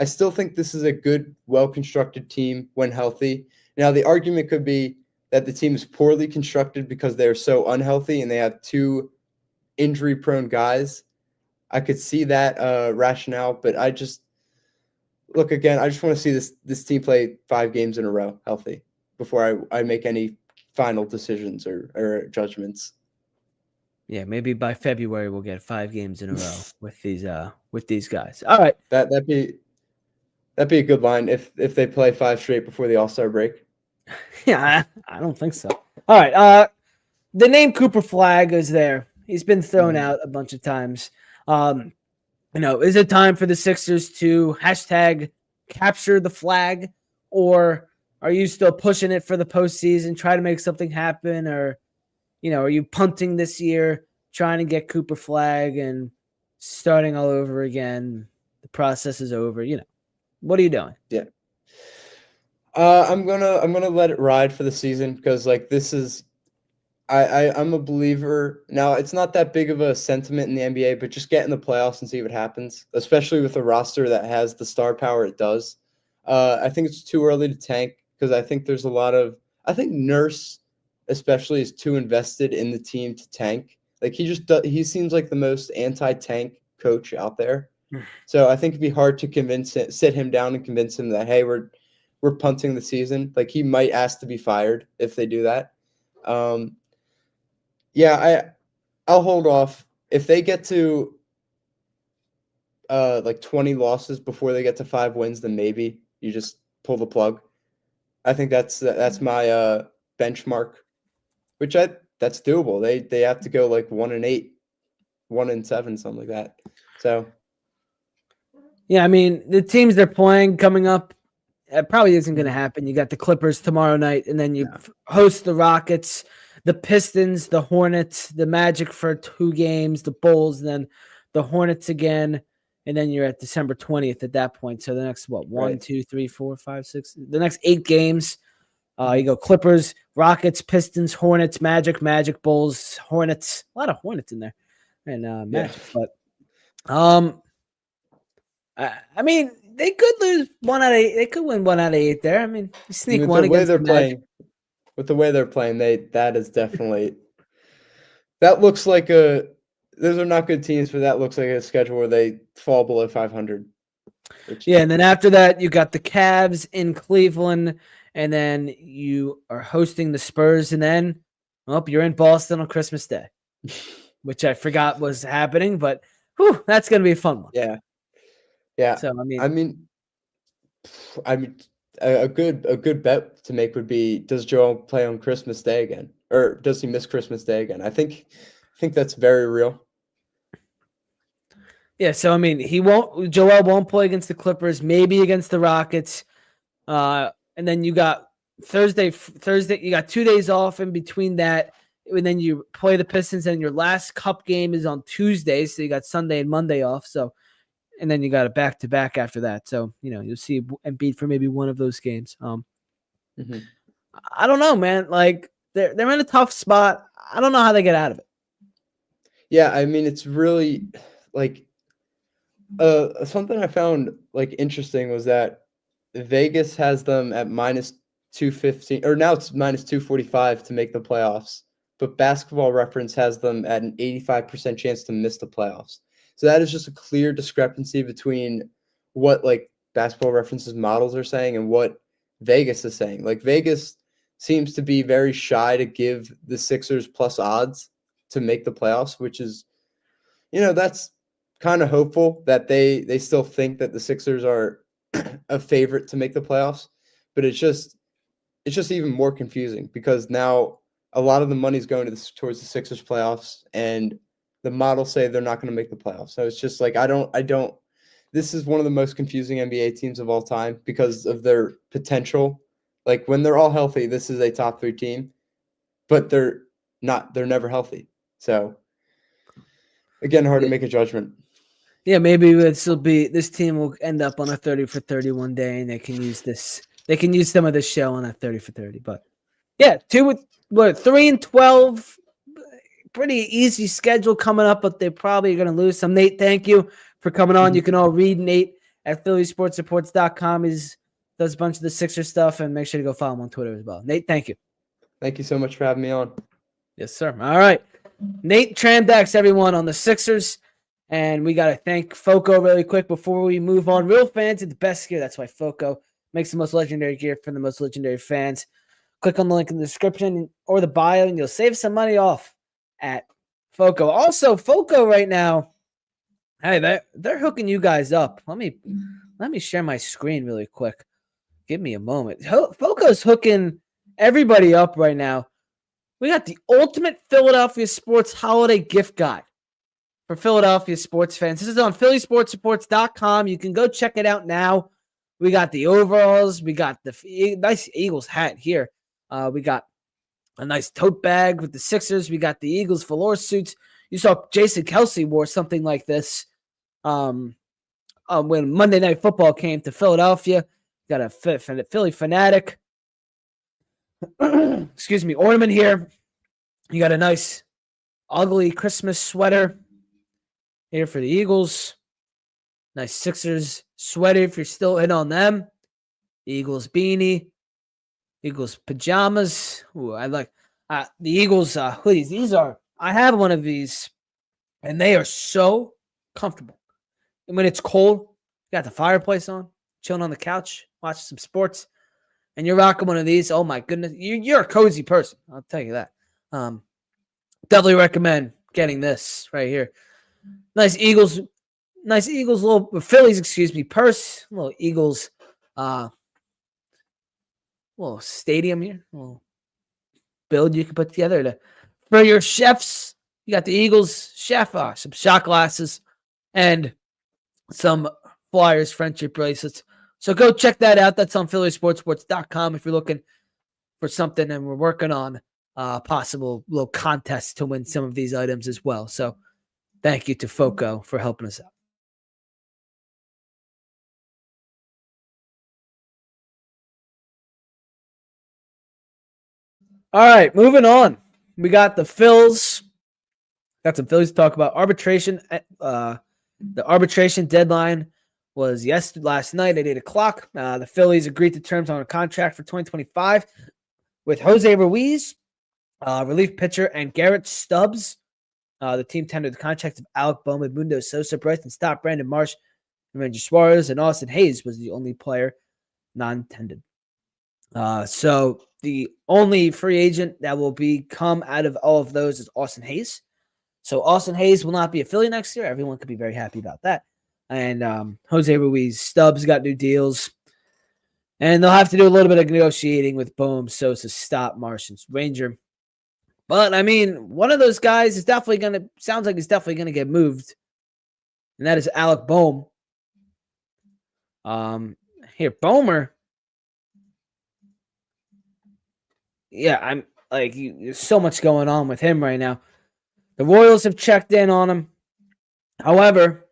still think this is a good, well-constructed team when healthy. Now, the argument could be that the team is poorly constructed because they're so unhealthy and they have two injury-prone guys. I could see that rationale, but I just want to see this team play 5 games in a row healthy before I make any final decisions or judgments. Yeah, maybe by February we'll get 5 games in a row with these guys. All right, that'd be a good line if they play 5 straight before the All-Star break. Yeah, I don't think so. All right, the name Cooper Flag is there. He's been thrown out a bunch of times. Is it time for the Sixers to #capture the flag, or are you still pushing it for the postseason, try to make something happen, or are you punting this year, trying to get Cooper Flag and starting all over again? The process is over. What are you doing? Yeah. I'm gonna let it ride for the season because like this is I'm a believer. Now it's not that big of a sentiment in the NBA, but just get in the playoffs and see what happens, especially with a roster that has the star power it does. I think it's too early to tank because I think there's I think Nurse especially is too invested in the team to tank. Like he seems like the most anti-tank coach out there. So I think it'd be hard to sit him down and convince him that, hey, we're punting the season. Like he might ask to be fired if they do that. I'll hold off. If they get to like 20 losses before they get to 5 wins, then maybe you just pull the plug. I think that's my benchmark, which that's doable. They have to go like 1-8, 1-7, something like that. So yeah, I mean the teams they're playing coming up, it probably isn't going to happen. You got the Clippers tomorrow night, and then you host the Rockets, the Pistons, the Hornets, the Magic for 2 games, the Bulls, then the Hornets again, and then you're at December 20th at that point. So the next, 1, 2, 3, 4, 5, 6, the next 8 games, you go Clippers, Rockets, Pistons, Hornets, Magic, Bulls, Hornets. A lot of Hornets in there, and Magic. But I mean, they could lose 1 out of 8. They could win 1 out of 8 there. I mean, you sneak With one the way against they're the Magic. playing, that is definitely that looks like a. Those are not good teams, but that looks like a schedule where they fall below 500. Yeah, and then after that, you got the Cavs in Cleveland, and then you are hosting the Spurs, and then, you're in Boston on Christmas Day, which I forgot was happening, but that's going to be a fun one. Yeah, yeah. So, I mean, a good bet to make would be: does Joel play on Christmas Day again, or does he miss Christmas Day again? I think that's very real. yeah, so I mean, Joel won't play against the Clippers, maybe against the Rockets. And then you got Thursday, you got 2 days off in between that. And then you play the Pistons, and your last cup game is on Tuesday. So you got Sunday and Monday off. So, and then you got a back-to-back after that. So, you'll see Embiid for maybe one of those games. I don't know, man. Like, they're in a tough spot. I don't know how they get out of it. Yeah, I mean, it's really like something I found like interesting was that Vegas has them at minus 215, or now it's minus 245 to make the playoffs. But Basketball Reference has them at an 85% chance to miss the playoffs. So that is just a clear discrepancy between what like Basketball Reference's models are saying and what Vegas is saying. Like Vegas seems to be very shy to give the Sixers plus odds to make the playoffs, which is, that's kind of hopeful that they still think that the Sixers are a favorite to make the playoffs. But it's just even more confusing because now a lot of the money's going towards the Sixers playoffs, and the models say they're not going to make the playoffs. So it's just like I don't. This is one of the most confusing NBA teams of all time because of their potential. Like when they're all healthy, this is a top 3 team, but they're not. They're never healthy. So again, hard to make a judgment. Yeah, maybe this team will end up on a 30 for 30 one day, and they can use this. They can use some of this show on that 30 for 30. But yeah, 3-12, pretty easy schedule coming up, but they're probably going to lose some. Nate, thank you for coming on. You can all read Nate at phillysportsreports.com. He does a bunch of the Sixers stuff, and make sure to go follow him on Twitter as well. Nate, thank you. Thank you so much for having me on. Yes, sir. All right. Nate Tramdaks, everyone, on the Sixers. And we got to thank Foco really quick before we move on. Real fans are the best gear. That's why Foco makes the most legendary gear for the most legendary fans. Click on the link in the description or the bio, and you'll save some money off at Foco. Also, Foco right now, hey, they're hooking you guys up. Let me share my screen really quick. Give me a moment. Foco's hooking everybody up right now. We got the ultimate Philadelphia sports holiday gift guide for Philadelphia sports fans. This is on phillysportsreports.com. You can go check it out now. We got the overalls. We got the nice Eagles hat here. We got a nice tote bag with the Sixers. We got the Eagles velour suits. You saw Jason Kelsey wore something like this when Monday Night Football came to Philadelphia. Got a Philly fanatic. Excuse me, ornament here. You got a nice ugly Christmas sweater here for the Eagles. Nice Sixers sweater if you're still in on them. Eagles beanie. Eagles pajamas. Ooh, I like the Eagles hoodies. I have one of these, and they are so comfortable. And when it's cold, you got the fireplace on, chilling on the couch, watching some sports, and you're rocking one of these. Oh my goodness, you're a cozy person. I'll tell you that. Definitely recommend getting this right here. Nice Eagles little Phillies, purse, little Eagles, little stadium here, little build you can put together for your chefs. You got the Eagles chef, some shot glasses, and some Flyers friendship bracelets. So go check that out. That's on phillysportsreports.com if you're looking for something, and we're working on possible little contests to win some of these items as well. So thank you to Foco for helping us out. All right, moving on. We got the Phils. Got some Phillies to talk about. Arbitration. The arbitration deadline was last night at 8 o'clock. The Phillies agreed to terms on a contract for 2025 with Jose Ruiz, relief pitcher, and Garrett Stubbs. The team tendered the contract of Alec Bohm, Mundo Sosa, Bryson Stott, Brandon Marsh, Ranger Suarez, and Austin Hayes was the only player non-tendered. So the only free agent that will come out of all of those is Austin Hayes. So Austin Hayes will not be a Philly next year. Everyone could be very happy about that. And Jose Ruiz, Stubbs got new deals. And they'll have to do a little bit of negotiating with Bohm, Sosa, Stott, Marsh, and Ranger. But, I mean, one of those guys is sounds like he's definitely going to get moved. And that is Alec Bohm. Here, Bohmer. Yeah, I'm like, there's so much going on with him right now. The Royals have checked in on him. However,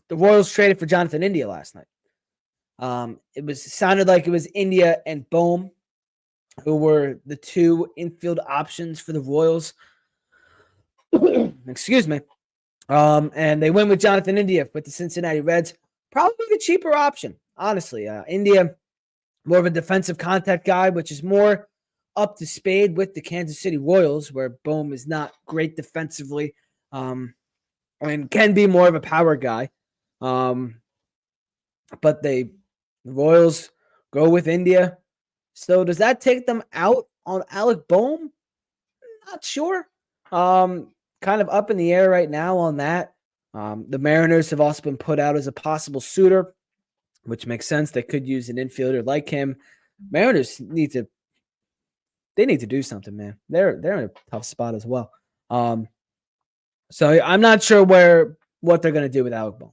the Royals traded for Jonathan India last night. It sounded like it was India and Bohm who were the two infield options for the Royals. Excuse me. And they went with Jonathan India with the Cincinnati Reds. Probably the cheaper option, honestly. India, more of a defensive contact guy, which is more up to speed with the Kansas City Royals, where Bohm is not great defensively and can be more of a power guy. But the Royals go with India. So does that take them out on Alec Bohm? Not sure. Kind of up in the air right now on that. The Mariners have also been put out as a possible suitor, which makes sense. They could use an infielder like him. Mariners need to do something, man. They're in a tough spot as well. So I'm not sure what they're going to do with Alec Bohm.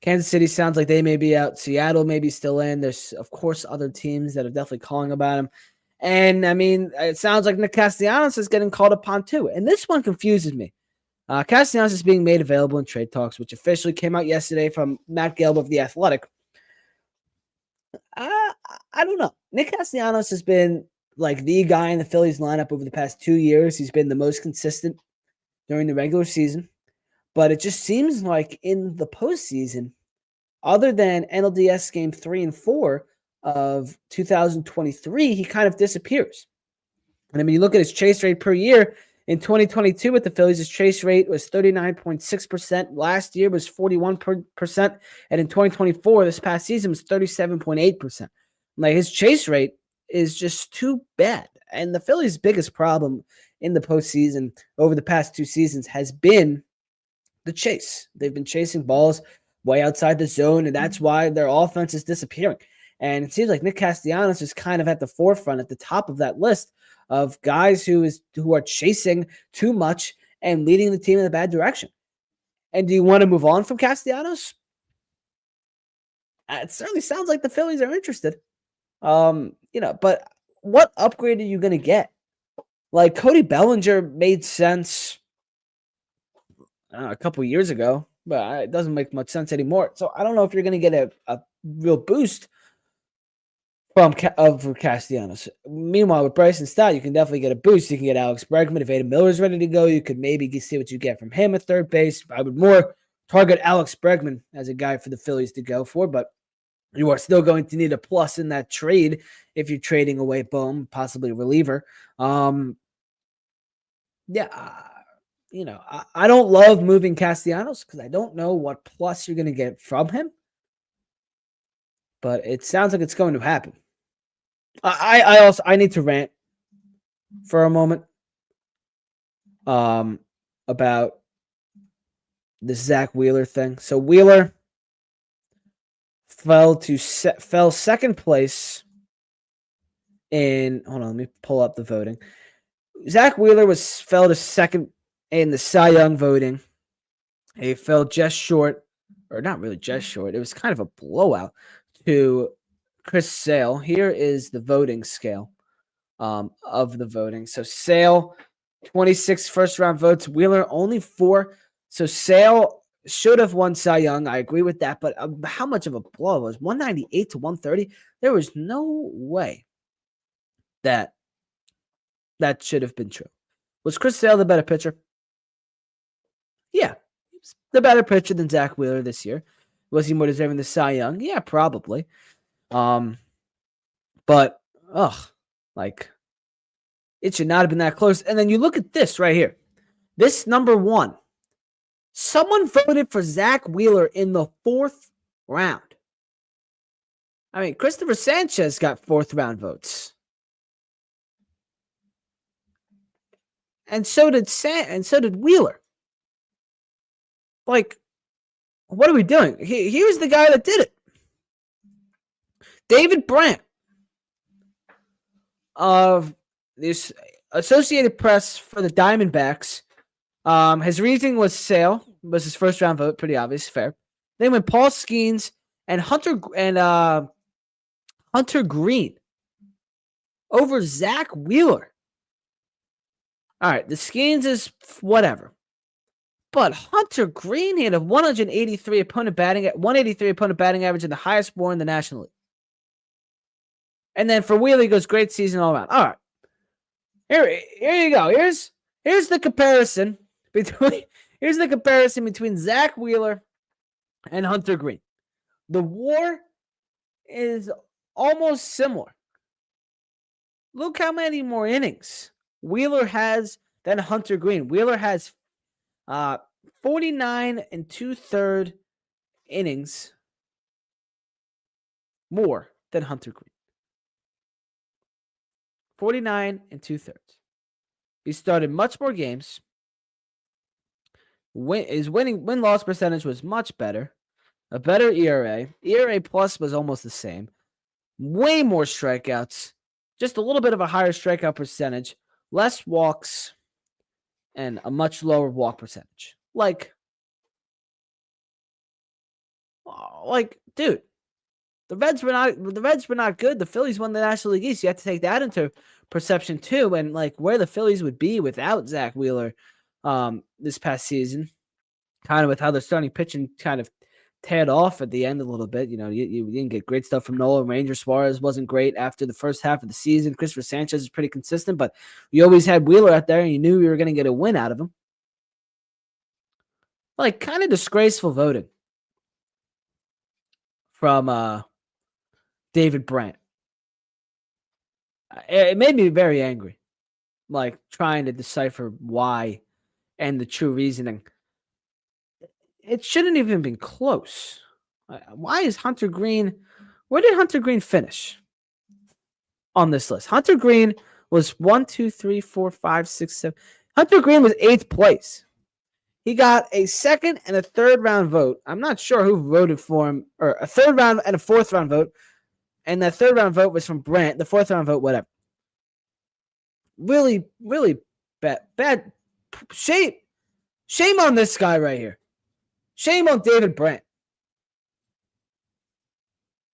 Kansas City sounds like they may be out. Seattle may be still in. There's, of course, other teams that are definitely calling about him. And, I mean, it sounds like Nick Castellanos is getting called upon too. And this one confuses me. Castellanos is being made available in trade talks, which officially came out yesterday from Matt Gelb of The Athletic. I don't know. Nick Castellanos has been like the guy in the Phillies lineup over the past 2 years. He's been the most consistent during the regular season. But it just seems like in the postseason, other than NLDS Game 3 and 4 of 2023, he kind of disappears. And I mean, you look at his chase rate per year. In 2022 with the Phillies, his chase rate was 39.6%. Last year was 41%. And in 2024, this past season, was 37.8%. Like, his chase rate is just too bad. And the Phillies' biggest problem in the postseason over the past 2 seasons has been the chase. They've been chasing balls way outside the zone, and that's why their offense is disappearing. And it seems like Nick Castellanos is kind of at the forefront, at the top of that list of guys who are chasing too much and leading the team in a bad direction. And do you want to move on from Castellanos? It certainly sounds like the Phillies are interested. But what upgrade are you going to get? Like, Cody Bellinger made sense a couple years ago, but it doesn't make much sense anymore. So I don't know if you're going to get a real boost from Castellanos. Meanwhile, with Bryson Stott, you can definitely get a boost. You can get Alex Bregman. If Adam Miller's ready to go, you could maybe see what you get from him at third base. I would more target Alex Bregman as a guy for the Phillies to go for, but you are still going to need a plus in that trade if you're trading away Bohm, possibly a reliever. I don't love moving Castellanos because I don't know what plus you're going to get from him. But it sounds like it's going to happen. I need to rant for a moment about the Zack Wheeler thing. So Wheeler fell second place in. Hold on, let me pull up the voting. Zack Wheeler fell to second in the Cy Young voting. He fell just short, or not really just short. It was kind of a blowout to Chris Sale. Here is the voting scale of the voting. So Sale, 26 first-round votes. Wheeler, only 4. So Sale should have won Cy Young. I agree with that. But how much of a blow it was? 198 to 130? There was no way that should have been true. Was Chris Sale the better pitcher? Yeah, he was the better pitcher than Zack Wheeler this year. Was he more deserving the Cy Young? Yeah, probably. But it should not have been that close. And then you look at this right here. This number 1. Someone voted for Zack Wheeler in the 4th round. I mean, Christopher Sanchez got 4th round votes. And so did Wheeler. Like, what are we doing? Here's the guy that did it. David Brandt of this Associated Press for the Diamondbacks. His reasoning was Sale was his 1st round vote, pretty obvious, fair. Then went Paul Skeens and Hunter Green over Zack Wheeler. All right, the Skeens is whatever. But Hunter Green had a 183 opponent batting average and the highest WAR in the National League. And then for Wheeler, he goes great season all around. All right. Here you go. Here's the comparison between Zack Wheeler and Hunter Green. The WAR is almost similar. Look how many more innings Wheeler has than Hunter Green. Wheeler has 49 2/3 innings more than Hunter Green. 49 2/3. He started much more games. His win-loss percentage was much better. A better ERA. ERA plus was almost the same. Way more strikeouts. Just a little bit of a higher strikeout percentage. Less walks. And a much lower walk percentage. Dude, the Reds were not good. The Phillies won the National League East. You have to take that into perception too, and where the Phillies would be without Zack Wheeler this past season, kind of with how their starting pitching kind of tailed off at the end a little bit. You didn't get great stuff from Nola. Ranger Suarez wasn't great after the first half of the season. Christopher Sanchez is pretty consistent, but you always had Wheeler out there, and you knew you were going to get a win out of him. Kind of disgraceful voting from David Brandt. It made me very angry, trying to decipher why and the true reasoning. It shouldn't even been close. Why is Hunter Green? Where did Hunter Green finish on this list? Hunter Green was 1, 2, 3, 4, 5, 6, 7. Hunter Green was 8th place. He got a 2nd and a 3rd round vote. I'm not sure who voted for him, or a 3rd round and a 4th round vote. And that 3rd round vote was from Brandt. The 4th round vote, whatever. Really, really bad. Shame on this guy right here. Shame on David Brandt.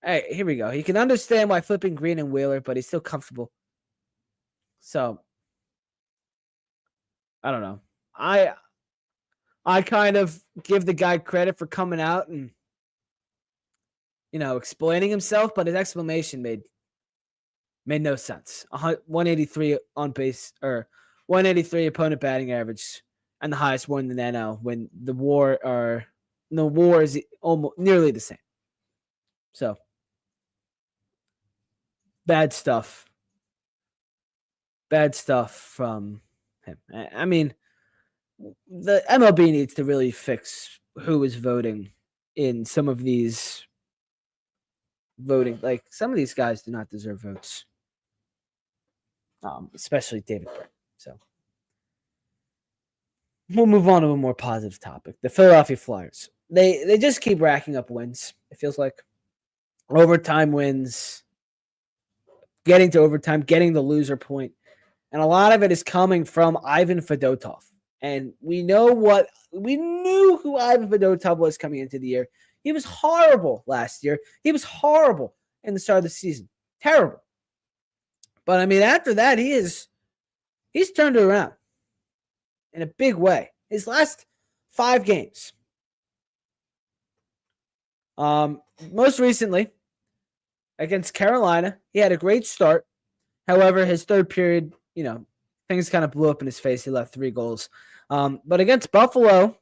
Hey, here we go. He can understand why flipping Green and Wheeler, but he's still comfortable. So, I don't know. I kind of give the guy credit for coming out and, explaining himself, but his explanation made no sense. 183 on base, or 183 opponent batting average, and the highest WAR in the NL when the WAR is almost nearly the same. So bad stuff from him. I mean, the MLB needs to really fix who is voting in some of these voting. Some of these guys do not deserve votes, especially David Brandt. So we'll move on to a more positive topic. The Philadelphia Flyers. They just keep racking up wins. It feels like overtime wins, getting to overtime, getting the loser point, and a lot of it is coming from Ivan Fedotov. And we knew who Ivan Fedotov was coming into the year. He was horrible last year. He was horrible in the start of the season. Terrible. But I mean, after that, he's turned it around in a big way. His last 5 games. Most recently, against Carolina, he had a great start. However, his 3rd period, things kind of blew up in his face. He left 3 goals. But against Buffalo,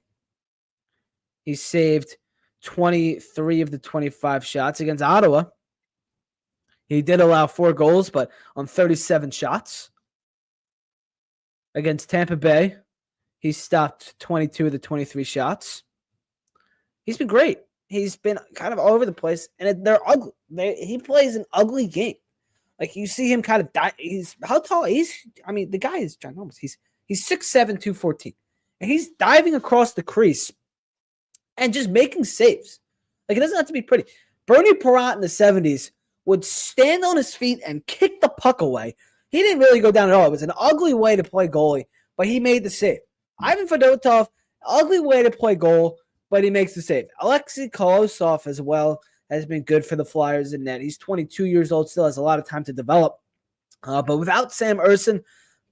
he saved 23 of the 25 shots. Against Ottawa, he did allow 4 goals, but on 37 shots. Against Tampa Bay, he stopped 22 of the 23 shots. He's been great. He's been kind of all over the place, and they're ugly. He plays an ugly game. Like, you see him kind of die. How tall? The guy is ginormous. He's 6'7", 214. And he's diving across the crease and just making saves. Like, it doesn't have to be pretty. Bernie Parent in the 70s would stand on his feet and kick the puck away. He didn't really go down at all. It was an ugly way to play goalie, but he made the save. Ivan Fedotov, ugly way to play goal, but he makes the save. Alexei Kolosov as well has been good for the Flyers in net. He's 22 years old, still has a lot of time to develop. But without Sam Ersson,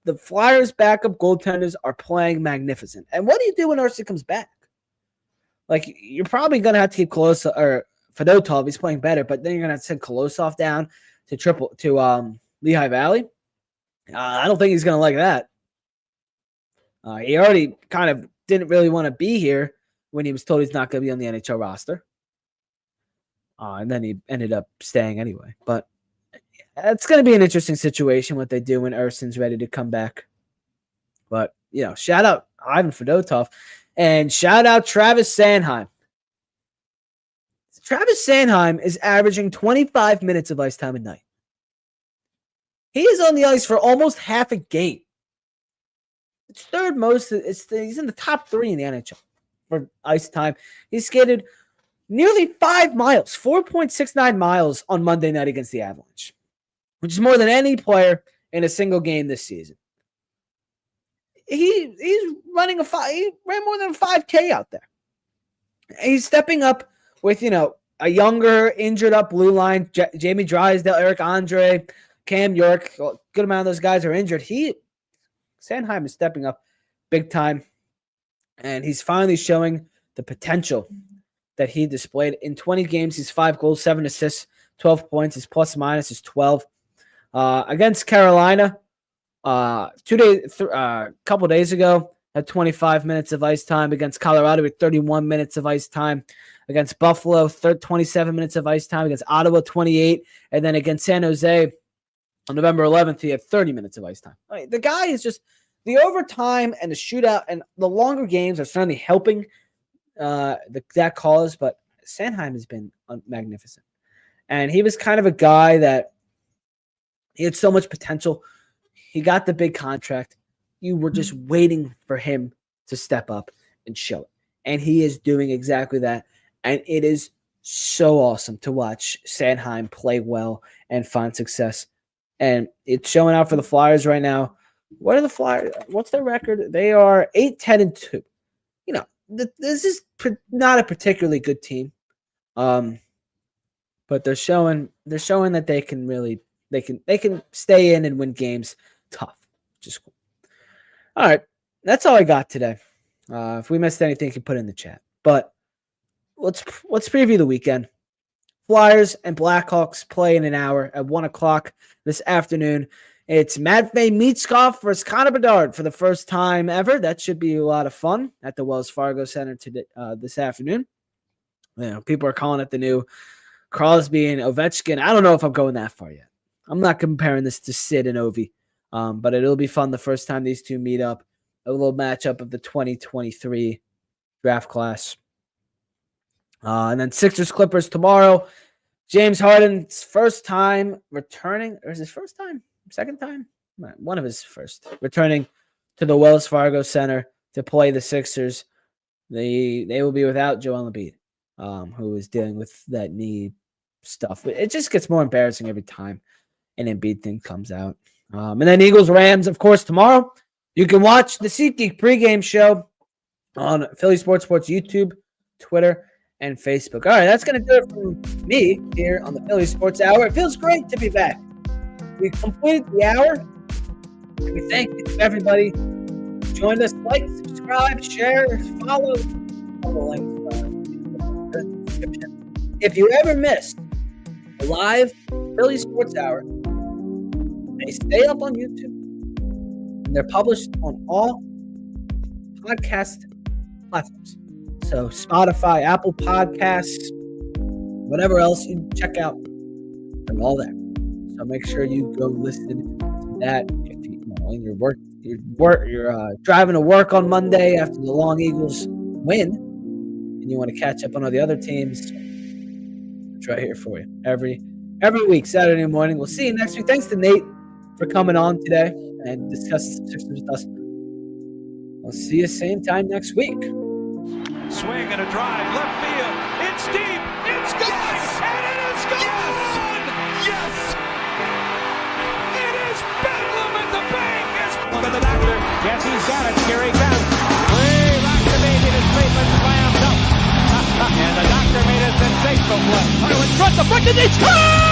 the Flyers' backup goaltenders are playing magnificent. And what do you do when Ersson comes back? Like, you're probably going to have to keep Kolosov or Fedotov. He's playing better, but then you're going to have to send Kolosov down to Lehigh Valley. I don't think he's going to like that. He already kind of didn't really want to be here when he was told he's not going to be on the NHL roster. And then he ended up staying anyway. But it's going to be an interesting situation what they do when Ersson's ready to come back. But, shout out Ivan Fedotov and shout out Travis Sanheim. Travis Sanheim is averaging 25 minutes of ice time a night. He is on the ice for almost half a game. It's third most. He's in the top 3 in the NHL for ice time. He skated nearly 5 miles, 4.69 miles on Monday night against the Avalanche, which is more than any player in a single game this season. He's running he ran more than a 5K out there. He's stepping up with, a younger, injured up blue line. Jamie Drysdale, Eric Andre, Cam York, a good amount of those guys are injured. Sanheim is stepping up big time, and he's finally showing the potential that he displayed. In 20 games, he's 5 goals, 7 assists, 12 points. His plus minus is 12. Against Carolina, a couple days ago, had 25 minutes of ice time. Against Colorado, with 31 minutes of ice time. Against Buffalo, 27 minutes of ice time. Against Ottawa, 28. And then against San Jose, on November 11th, he had 30 minutes of ice time. The guy is just the overtime and the shootout and the longer games are certainly helping that cause, but Sanheim has been magnificent. And he was kind of a guy that he had so much potential. He got the big contract. You were just waiting for him to step up and show it. And he is doing exactly that. And it is so awesome to watch Sanheim play well and find success. And it's showing out for the Flyers right now. What are the Flyers? What's their record? They are 8-10-2. This is not a particularly good team. But they're showing that they can stay in and win games tough. Just cool. All right. That's all I got today. If we missed anything, you can put it in the chat. But let's preview the weekend. Flyers and Blackhawks play in an hour at 1:00 this afternoon. It's Matvei Michkov versus Connor Bedard for the first time ever. That should be a lot of fun at the Wells Fargo Center today, this afternoon. People are calling it the new Crosby and Ovechkin. I don't know if I'm going that far yet. I'm not comparing this to Sid and Ovi, but it'll be fun the first time these two meet up. A little matchup of the 2023 draft class. And then Sixers Clippers tomorrow. James Harden's first time returning, or is his first time? Second time? One of his first. Returning to the Wells Fargo Center to play the Sixers. They will be without Joel Embiid, who is dealing with that knee stuff. It just gets more embarrassing every time an Embiid thing comes out. And then Eagles-Rams, of course, tomorrow. You can watch the SeatGeek pregame show on Philly Sports YouTube, Twitter, and Facebook. All right, that's going to do it from me here on the Philly Sports Hour. It feels great to be back. We've completed the hour. And we thank you to everybody who joined us. Like, subscribe, share, follow. All the links in the description. If you ever missed a live Philly Sports Hour, they stay up on YouTube. And they're published on all podcast platforms. So Spotify, Apple Podcasts, whatever else you check out, they're all there. So make sure you go listen to that if in your work, you're driving to work on Monday after the Long Eagles win, and you want to catch up on all the other teams. It's right here for you every week, Saturday morning. We'll see you next week. Thanks to Nate for coming on today and discussing some Sixers with us. We'll see you same time next week. Swing and a drive, left field. It's deep. It's gone. Yes! And it is gone. Yes! It is bedlam at the bank. But the doctor, yes, he's got it. Here he comes. Way back to baby. His Cleveland slammed up. And the doctor made a sensational play. In front, the front, and they score!